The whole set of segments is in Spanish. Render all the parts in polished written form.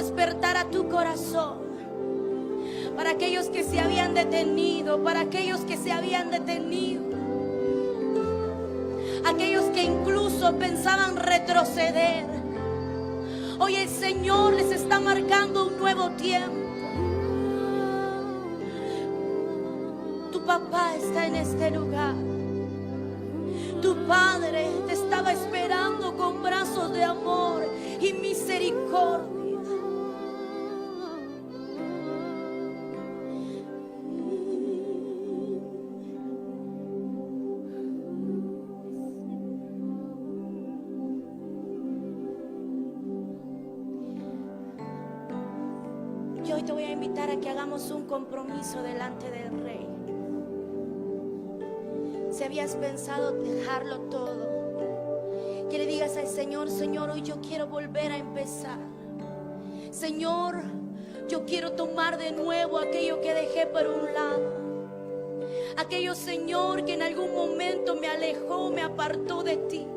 despertar a tu corazón. Para aquellos que se habían detenido, para aquellos que se habían detenido, aquellos que incluso pensaban retroceder. Hoy el Señor les está marcando un nuevo tiempo. Tu papá está en este lugar. Tu Padre te estaba esperando con brazos de amor y misericordia. Y hoy te voy a invitar a que hagamos un compromiso delante del Rey. Si habías pensado dejarlo todo, que le digas al Señor: Señor, hoy yo quiero volver a empezar. Señor, yo quiero tomar de nuevo aquello que dejé por un lado. Aquello, Señor, que en algún momento me alejó, me apartó de ti.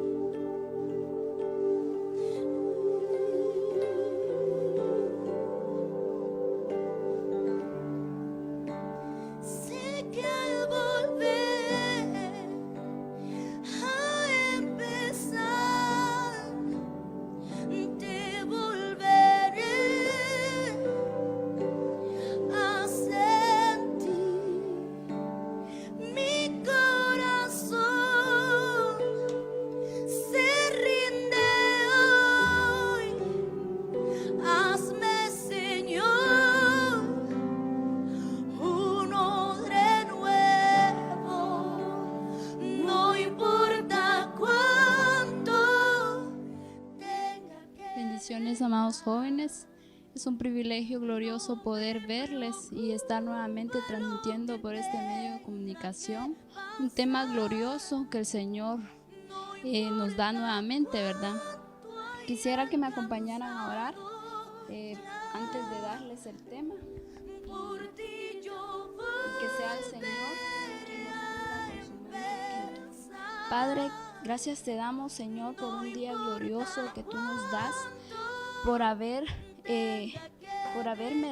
Amados jóvenes, es un privilegio glorioso poder verles y estar nuevamente transmitiendo por este medio de comunicación un tema glorioso que el Señor nos da nuevamente, ¿verdad? Quisiera que me acompañaran a orar antes de darles el tema y que sea el Señor quien nos cubra con su manto quinto. Padre, gracias te damos, Señor, por un día glorioso que tú nos das, por haberme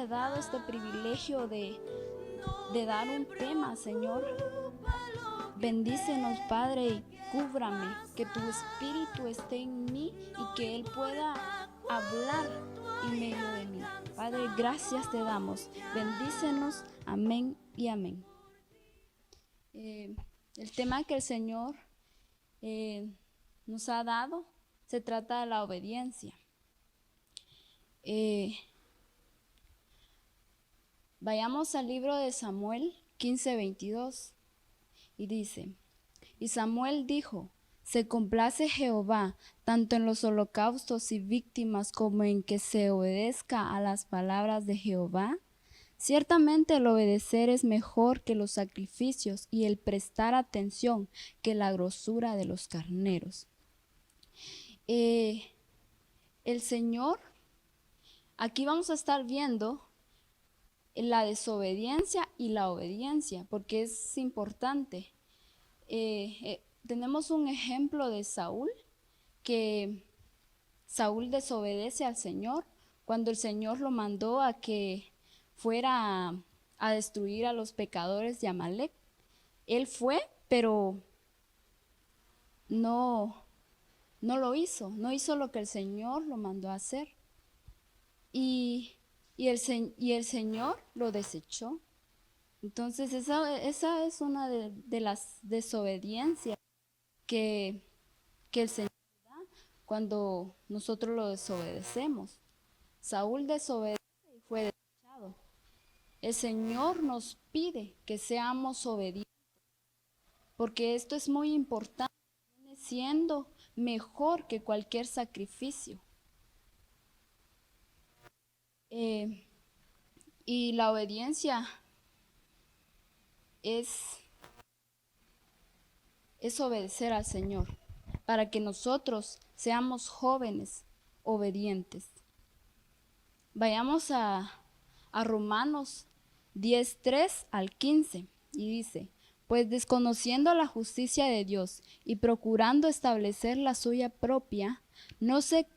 dado este privilegio de dar un tema, Señor. Bendícenos, Padre, y cúbrame, que tu Espíritu esté en mí y que Él pueda hablar en medio de mí. Padre, gracias te damos. Bendícenos. Amén y amén. El tema que el Señor nos ha dado se trata de la obediencia. Vayamos al libro de Samuel 15:22 y dice: y Samuel dijo: se complace Jehová tanto en los holocaustos y víctimas como en que se obedezca a las palabras de Jehová. Ciertamente el obedecer es mejor que los sacrificios y el prestar atención que la grosura de los carneros. El Señor, aquí vamos a estar viendo la desobediencia y la obediencia, porque es importante. Tenemos un ejemplo de Saúl, que Saúl desobedece al Señor cuando el Señor lo mandó a que fuera a destruir a los pecadores de Amalek. Él fue, pero no lo hizo, no hizo lo que el Señor lo mandó a hacer. Y el Señor lo desechó. Entonces esa es una de las desobediencias que el Señor da cuando nosotros lo desobedecemos. Saúl desobedeció y fue desechado. El Señor nos pide que seamos obedientes, porque esto es muy importante, viene siendo mejor que cualquier sacrificio. Y la obediencia es obedecer al Señor, para que nosotros seamos jóvenes obedientes. Vayamos a Romanos 10:3 al 15, y dice: pues desconociendo la justicia de Dios y procurando establecer la suya propia, no se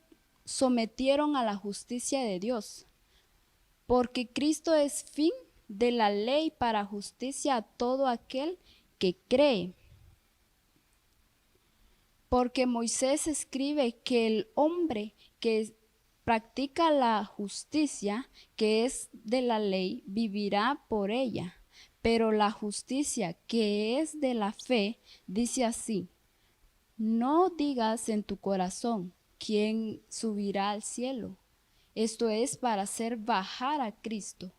sometieron a la justicia de Dios, porque Cristo es fin de la ley para justicia a todo aquel que cree. Porque Moisés escribe que el hombre que practica la justicia, que es de la ley, vivirá por ella. Pero la justicia que es de la fe dice así: no digas en tu corazón, ¿quién subirá al cielo? Esto es para hacer bajar a Cristo.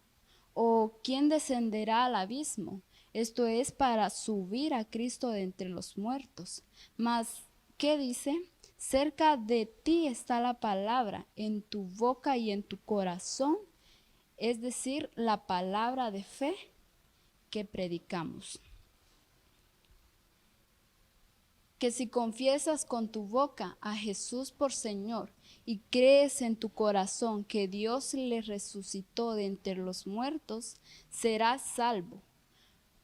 ¿O quién descenderá al abismo? Esto es para subir a Cristo de entre los muertos. Mas, ¿qué dice? Cerca de ti está la palabra, en tu boca y en tu corazón, es decir, la palabra de fe que predicamos. Que si confiesas con tu boca a Jesús por Señor y crees en tu corazón que Dios le resucitó de entre los muertos, serás salvo.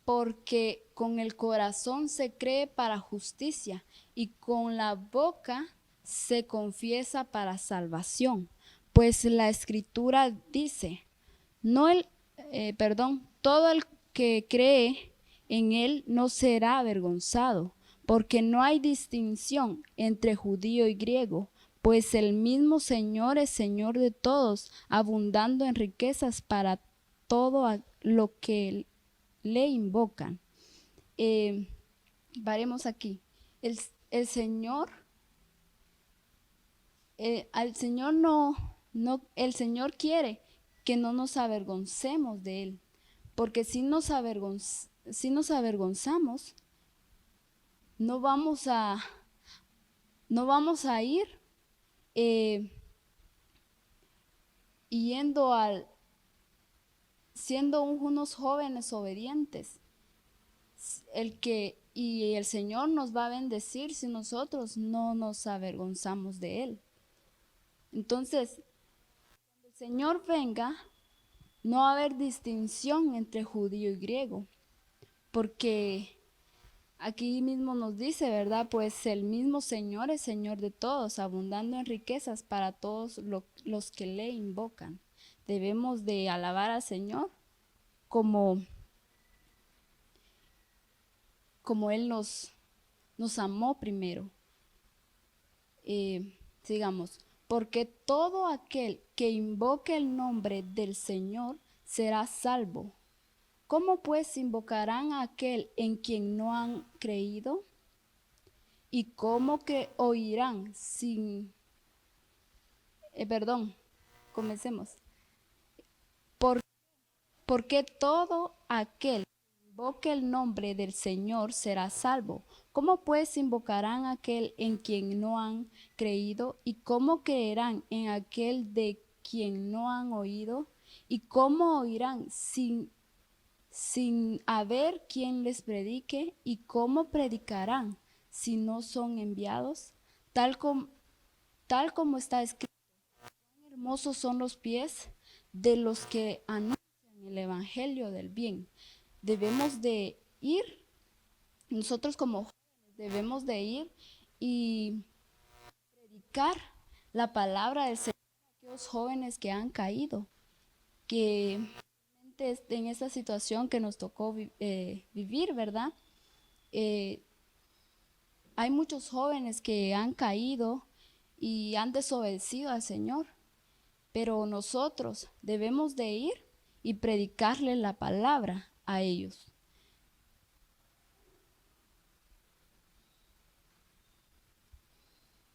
Porque con el corazón se cree para justicia y con la boca se confiesa para salvación. Pues la Escritura dice, todo el que cree en él no será avergonzado, porque no hay distinción entre judío y griego, pues el mismo Señor es Señor de todos, abundando en riquezas para todo lo que le invocan. Paremos aquí. El Señor, al Señor el Señor quiere que no nos avergoncemos de Él, porque si nos avergonzamos, no vamos a ir siendo unos jóvenes obedientes. Y el Señor nos va a bendecir si nosotros no nos avergonzamos de Él. Entonces, cuando el Señor venga, no va a haber distinción entre judío y griego, porque aquí mismo nos dice, ¿verdad? Pues el mismo Señor es Señor de todos, abundando en riquezas para todos los que le invocan. Debemos de alabar al Señor como Él nos amó primero. Sigamos. Porque todo aquel que invoque el nombre del Señor será salvo. ¿Cómo pues invocarán a aquel en quien no han creído? ¿Y cómo que oirán sin... comencemos. Porque todo aquel que invoque el nombre del Señor será salvo. ¿Cómo pues invocarán a aquel en quien no han creído? ¿Y cómo creerán en aquel de quien no han oído? ¿Y cómo oirán sin haber quien les predique? ¿Y cómo predicarán si no son enviados? Tal como está escrito: cuán hermosos son los pies de los que anuncian el evangelio del bien. Debemos de ir, nosotros como jóvenes debemos de ir y predicar la palabra del Señor a aquellos jóvenes que han caído, que en esta situación que nos tocó vivir, ¿verdad? Hay muchos jóvenes que han caído y han desobedecido al Señor, pero nosotros debemos de ir y predicarle la palabra a ellos.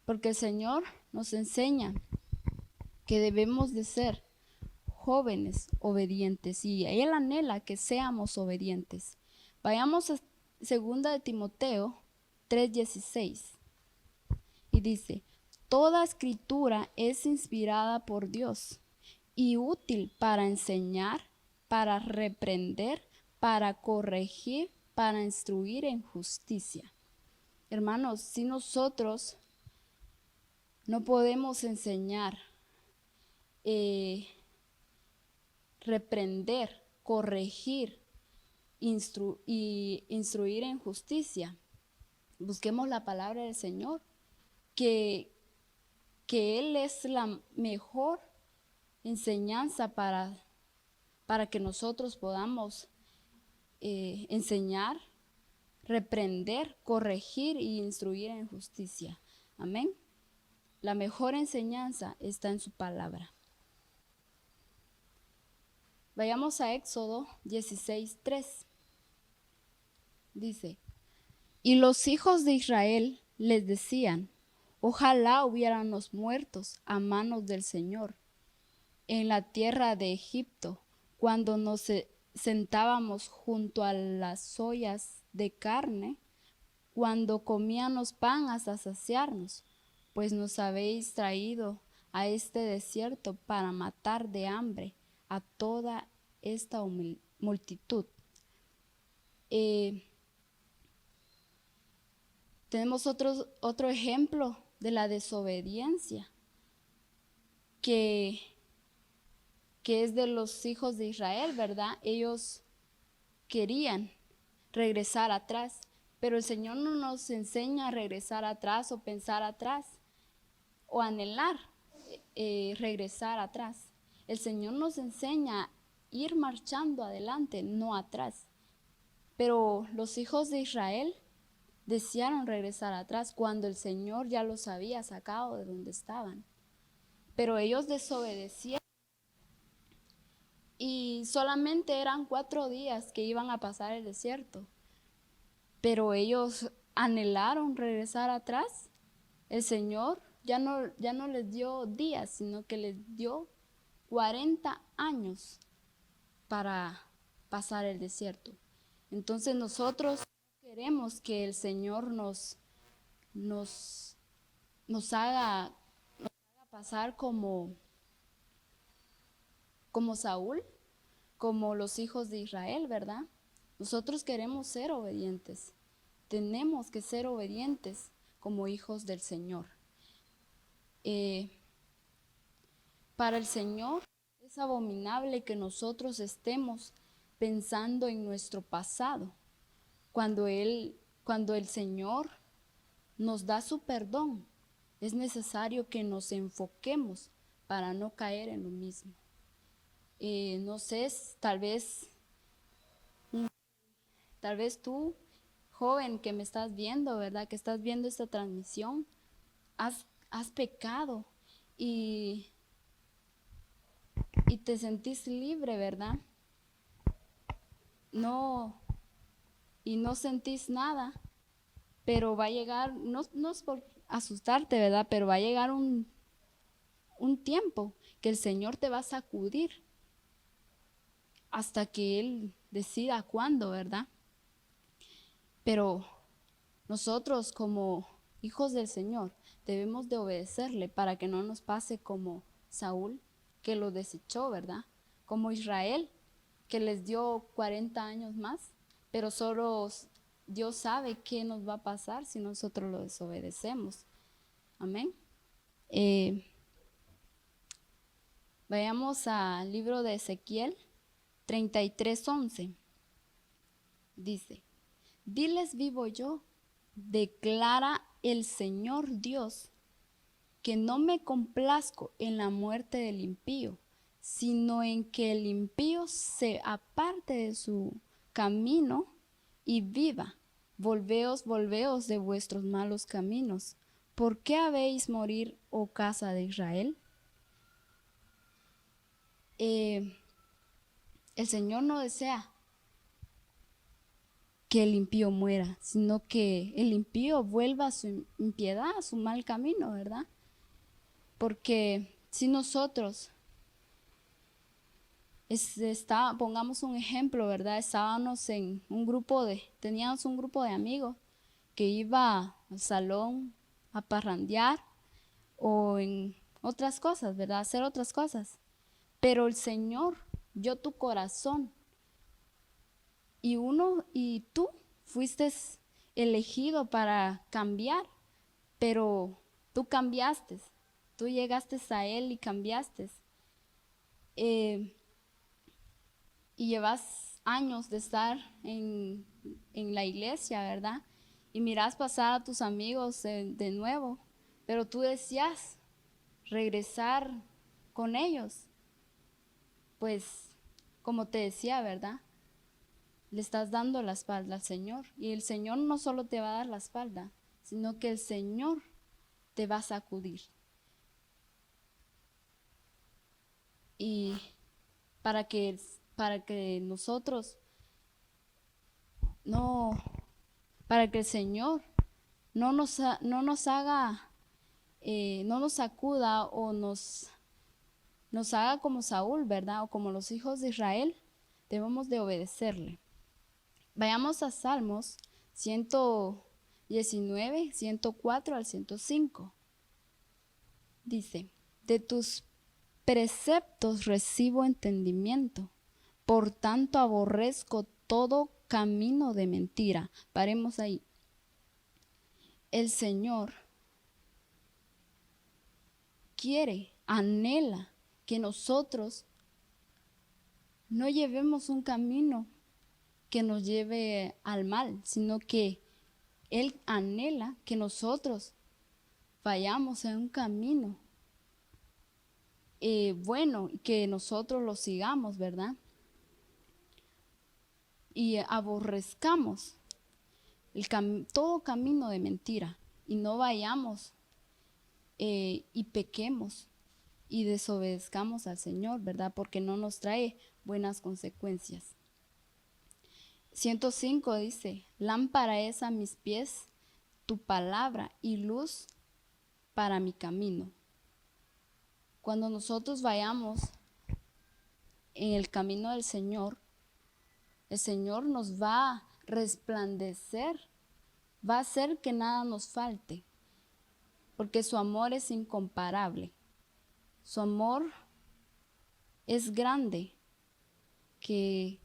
Porque el Señor nos enseña que debemos de ser jóvenes obedientes y Él anhela que seamos obedientes. Vayamos a 2 de Timoteo 3:16 y dice: toda escritura es inspirada por Dios y útil para enseñar, para reprender, para corregir, para instruir en justicia. Hermanos, si nosotros no podemos enseñar, reprender, corregir y instruir en justicia, busquemos la palabra del Señor, que Él es la mejor enseñanza para para que nosotros podamos enseñar, reprender, corregir y instruir en justicia. Amén. La mejor enseñanza está en su palabra. Vayamos a Éxodo 16:3. Dice: y los hijos de Israel les decían: ojalá hubiéramos muertos a manos del Señor en la tierra de Egipto, cuando nos sentábamos junto a las ollas de carne, cuando comíamos pan hasta saciarnos, pues nos habéis traído a este desierto para matar de hambre a toda esta multitud. Tenemos otro ejemplo de la desobediencia que es de los hijos de Israel, ¿verdad? Ellos querían regresar atrás, pero el Señor no nos enseña a regresar atrás o pensar atrás o anhelar regresar atrás. El Señor nos enseña a ir marchando adelante, no atrás. Pero los hijos de Israel desearon regresar atrás cuando el Señor ya los había sacado de donde estaban. Pero ellos desobedecieron. Y solamente eran 4 días que iban a pasar el desierto. Pero ellos anhelaron regresar atrás. El Señor ya no les dio días, sino que les dio 40 años para pasar el desierto. Entonces nosotros queremos que el Señor nos haga pasar como Saúl, como los hijos de Israel, ¿verdad? Nosotros queremos ser obedientes. Tenemos que ser obedientes como hijos del Señor. Para el Señor es abominable que nosotros estemos pensando en nuestro pasado. Cuando el Señor nos da su perdón, es necesario que nos enfoquemos para no caer en lo mismo. No sé, tal vez tú, joven que me estás viendo, ¿verdad? Que estás viendo esta transmisión, has pecado y te sentís libre, ¿verdad? No sentís nada, pero va a llegar, no es por asustarte, ¿verdad? Pero va a llegar un tiempo que el Señor te va a sacudir hasta que Él decida cuándo, ¿verdad? Pero nosotros como hijos del Señor debemos de obedecerle para que no nos pase como Saúl, que lo desechó, ¿verdad? Como Israel, que les dio 40 años más, pero solo Dios sabe qué nos va a pasar si nosotros lo desobedecemos. Amén. Vayamos al libro de Ezequiel 33:11. Dice: diles vivo yo, declara el Señor Dios, que no me complazco en la muerte del impío, sino en que el impío se aparte de su camino y viva. Volveos de vuestros malos caminos. ¿Por qué habéis morir, oh casa de Israel? El Señor no desea que el impío muera, sino que el impío vuelva a su impiedad, a su mal camino, ¿verdad? Porque si nosotros, pongamos un ejemplo, ¿verdad? Teníamos un grupo de amigos que iba al salón a parrandear o en otras cosas, ¿verdad? Hacer otras cosas. Pero el Señor vio tu corazón y tú fuiste elegido para cambiar, pero tú cambiaste, tú llegaste a Él y cambiaste. Y llevas años de estar en la iglesia, ¿verdad? Y miras pasar a tus amigos de nuevo, pero tú decías regresar con ellos. Pues como te decía, ¿verdad? Le estás dando la espalda al Señor. Y el Señor no solo te va a dar la espalda, sino que el Señor te va a sacudir. Y para que nosotros no, para que el Señor no nos haga, no nos sacuda o nos haga como Saúl, ¿verdad? O como los hijos de Israel, debemos de obedecerle. Vayamos a Salmos 119, 104 al 105. Dice, de tus preceptos recibo entendimiento, por tanto aborrezco todo camino de mentira. Paremos ahí. El Señor quiere, anhela que nosotros no llevemos un camino que nos lleve al mal, sino que Él anhela que nosotros vayamos en un camino bueno y que nosotros lo sigamos, ¿verdad? Y aborrezcamos todo camino de mentira y no vayamos y pequemos y desobedezcamos al Señor, ¿verdad? Porque no nos trae buenas consecuencias. 105 dice, lámpara es a mis pies tu palabra y luz para mi camino. Cuando nosotros vayamos en el camino del Señor, el Señor nos va a resplandecer, va a hacer que nada nos falte, porque su amor es incomparable. Su amor es grande que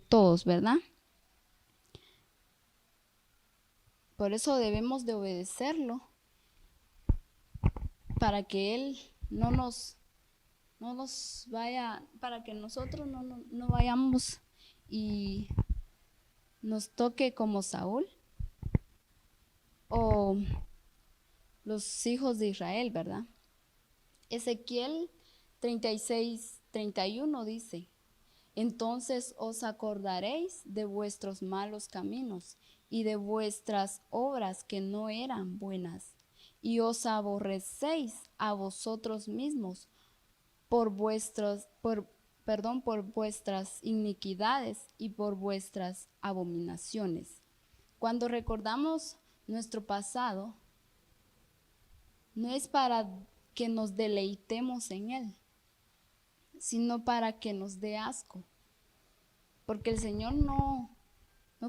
todos, ¿verdad? Por eso debemos de obedecerlo, para que Él no nos vaya, para que nosotros no vayamos y nos toque como Saúl o los hijos de Israel, ¿verdad? Ezequiel 36, 31 dice, entonces os acordaréis de vuestros malos caminos y de vuestras obras que no eran buenas, y os aborrecéis a vosotros mismos por vuestras iniquidades y por vuestras abominaciones. Cuando recordamos nuestro pasado, no es para que nos deleitemos en él, sino para que nos dé asco. Porque el Señor no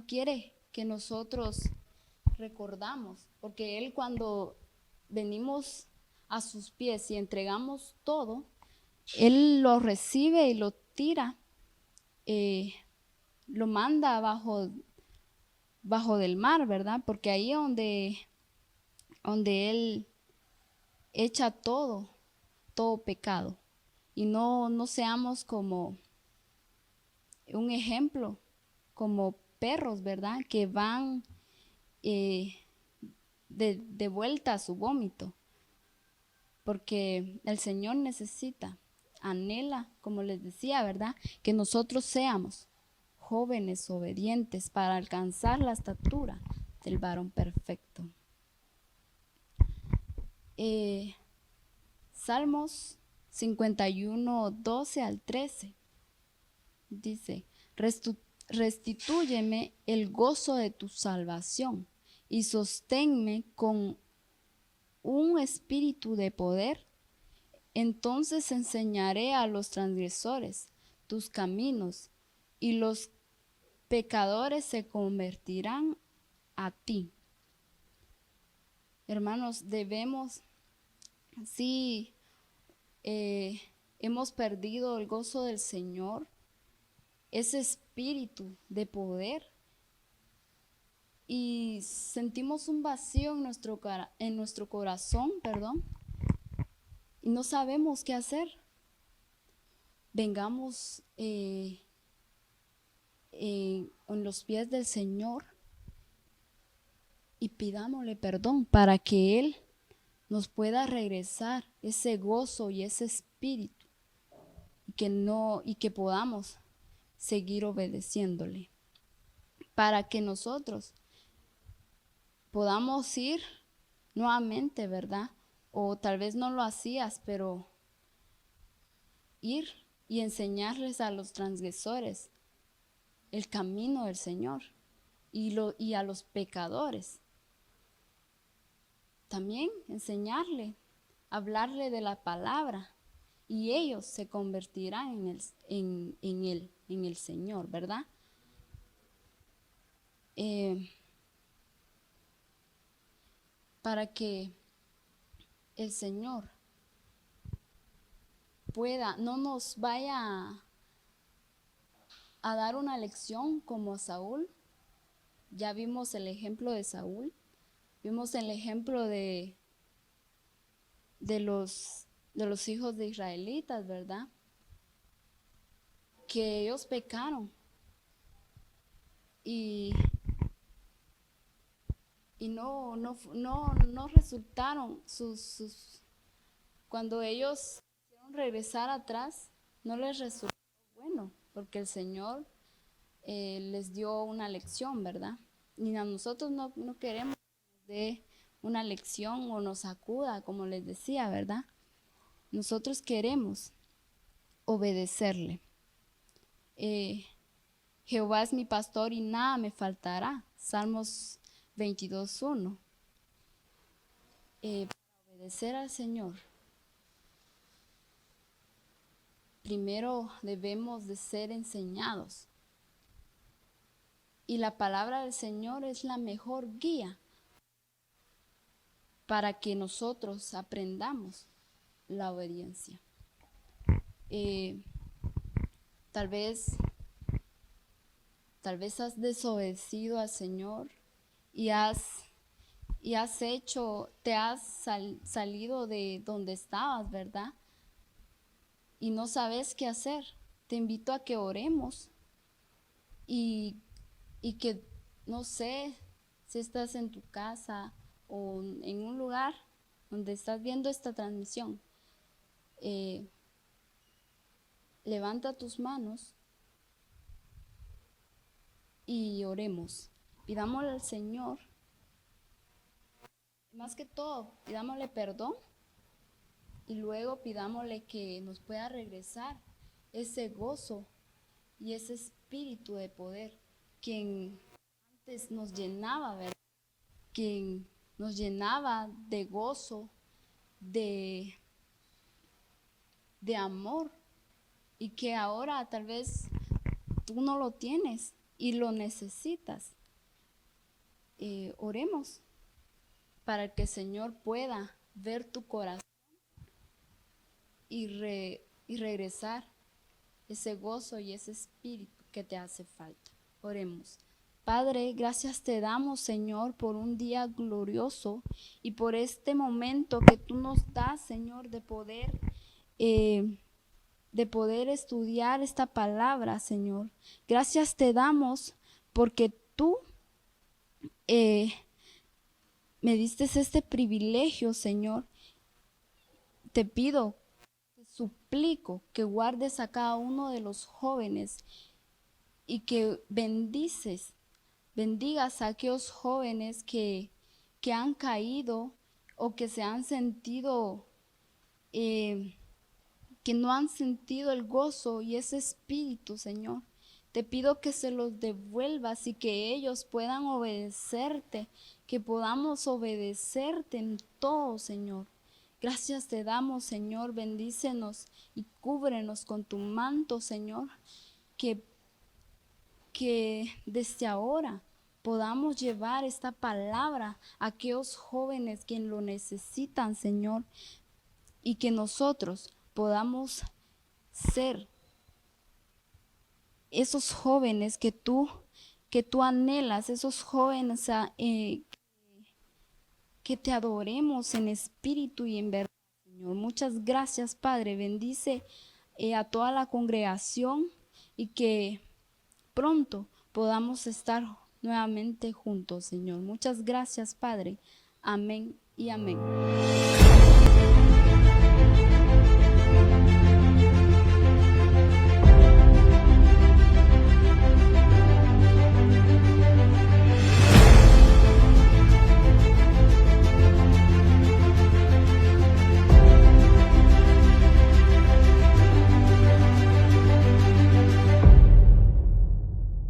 quiere que nosotros recordamos, porque Él cuando venimos a sus pies y entregamos todo, Él lo recibe y lo tira, lo manda abajo del mar, ¿verdad? Porque ahí es donde Él echa todo pecado. Y no seamos como un ejemplo, como perros, ¿verdad? Que van de vuelta a su vómito. Porque el Señor necesita, anhela, como les decía, ¿verdad? Que nosotros seamos jóvenes obedientes para alcanzar la estatura del varón perfecto. Salmos 51, 12 al 13 dice, restitúyeme el gozo de tu salvación y sosténme con un espíritu de poder. Entonces enseñaré a los transgresores tus caminos y los pecadores se convertirán a ti. Hermanos, sí, hemos perdido el gozo del Señor, ese espíritu de poder, y sentimos un vacío en nuestro corazón, y no sabemos qué hacer. Vengamos en los pies del Señor y pidámosle perdón para que Él nos pueda regresar ese gozo y ese espíritu y que podamos seguir obedeciéndole, para que nosotros podamos ir nuevamente, ¿verdad? O tal vez no lo hacías, pero ir y enseñarles a los transgresores el camino del Señor y a los pecadores. También enseñarle, hablarle de la palabra, y ellos se convertirán en el Señor, ¿verdad? Para que el Señor no nos vaya a dar una lección como a Saúl. Ya vimos el ejemplo de Saúl, vimos el ejemplo de los hijos de israelitas, ¿verdad? Que ellos pecaron y no resultaron cuando ellos quisieron regresar atrás, no les resultó bueno, porque el Señor les dio una lección, ¿verdad? Y a nosotros no queremos que nos dé una lección o nos sacuda, como les decía, ¿verdad? Nosotros queremos obedecerle. Jehová es mi pastor y nada me faltará. Salmos 22:1. Para obedecer al Señor, primero debemos de ser enseñados. Y la palabra del Señor es la mejor guía para que nosotros aprendamos la obediencia. Tal vez has desobedecido al Señor y te has salido de donde estabas, ¿verdad? Y no sabes qué hacer. Te invito a que oremos y que, no sé, si estás en tu casa o en un lugar donde estás viendo esta transmisión, levanta tus manos y oremos. Pidámosle al Señor, más que todo, pidámosle perdón y luego pidámosle que nos pueda regresar ese gozo y ese espíritu de poder quien antes nos llenaba, ¿verdad? Quien nos llenaba de gozo, de amor, y que ahora tal vez tú no lo tienes y lo necesitas. Oremos para que el Señor pueda ver tu corazón y regresar ese gozo y ese espíritu que te hace falta. Oremos. Padre, gracias te damos, Señor, por un día glorioso y por este momento que tú nos das, Señor, de poder estudiar esta palabra, Señor. Gracias te damos porque tú me diste este privilegio, Señor. Te pido, te suplico que guardes a cada uno de los jóvenes y que bendigas a aquellos jóvenes que han caído o que se han sentido, que no han sentido el gozo y ese espíritu, Señor. Te pido que se los devuelvas y que ellos puedan obedecerte, que podamos obedecerte en todo, Señor. Gracias te damos, Señor, bendícenos y cúbrenos con tu manto, Señor, que desde ahora podamos llevar esta palabra a aquellos jóvenes que lo necesitan, Señor, y que nosotros podamos ser esos jóvenes que tú anhelas, esos jóvenes que te adoremos en espíritu y en verdad, Señor. Muchas gracias, Padre. Bendice a toda la congregación y que pronto podamos estar nuevamente juntos, Señor. Muchas gracias, Padre. Amén y amén.